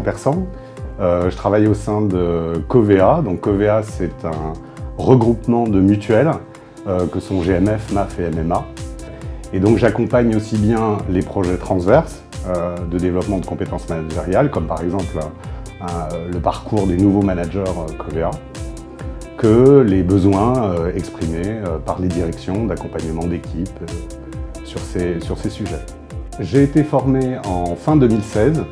Laurent Persand. Je travaille au sein de Covea. Donc Covea, c'est un regroupement de mutuelles que sont GMF, MAF et MMA. Et donc j'accompagne aussi bien les projets transverses de développement de compétences managériales, comme par exemple le parcours des nouveaux managers Covea, que les besoins exprimés par les directions d'accompagnement d'équipe sur ces sujets. J'ai été formé en fin 2016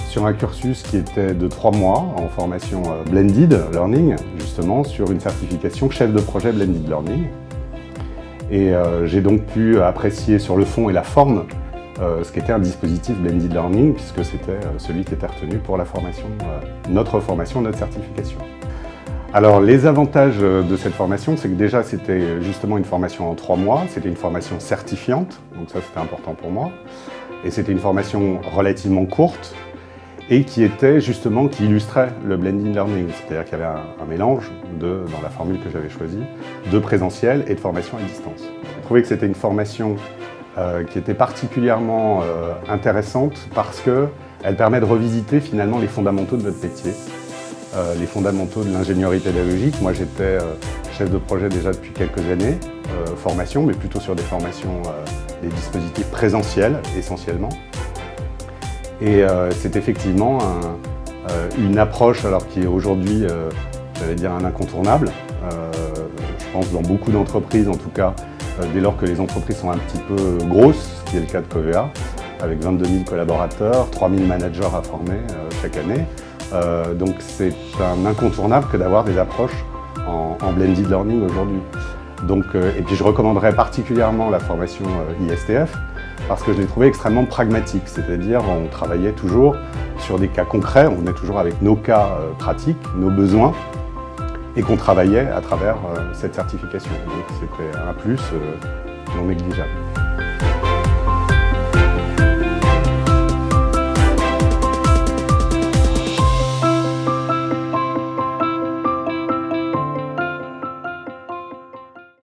sur un cursus qui était de 3 mois en formation Blended Learning, justement sur une certification chef de projet Blended Learning. Et j'ai donc pu apprécier sur le fond et la forme ce qu'était un dispositif Blended Learning, puisque c'était celui qui était retenu pour la formation, notre certification. Alors les avantages de cette formation, c'est que déjà c'était justement une formation en 3 mois, c'était une formation certifiante, donc ça c'était important pour moi, et c'était une formation relativement courte et qui illustrait le blended learning, c'est-à-dire qu'il y avait un mélange dans la formule que j'avais choisie, de présentiel et de formation à distance. J'ai trouvé que c'était une formation qui était particulièrement intéressante parce qu'elle permet de revisiter finalement les fondamentaux de notre métier. Les fondamentaux de l'ingénierie pédagogique. Moi, j'étais chef de projet déjà depuis quelques années, formation, mais plutôt sur des formations, des dispositifs présentiels essentiellement. Et c'est effectivement une approche alors qui est aujourd'hui, j'allais dire, un incontournable. Je pense dans beaucoup d'entreprises, en tout cas, dès lors que les entreprises sont un petit peu grosses, ce qui est le cas de Covea, avec 22 000 collaborateurs, 3 000 managers à former chaque année. Donc c'est un incontournable que d'avoir des approches en blended learning aujourd'hui. Et puis je recommanderais particulièrement la formation ISTF parce que je l'ai trouvée extrêmement pragmatique, c'est-à-dire on travaillait toujours sur des cas concrets, on venait toujours avec nos cas pratiques, nos besoins, et qu'on travaillait à travers cette certification. Donc c'était un plus non négligeable.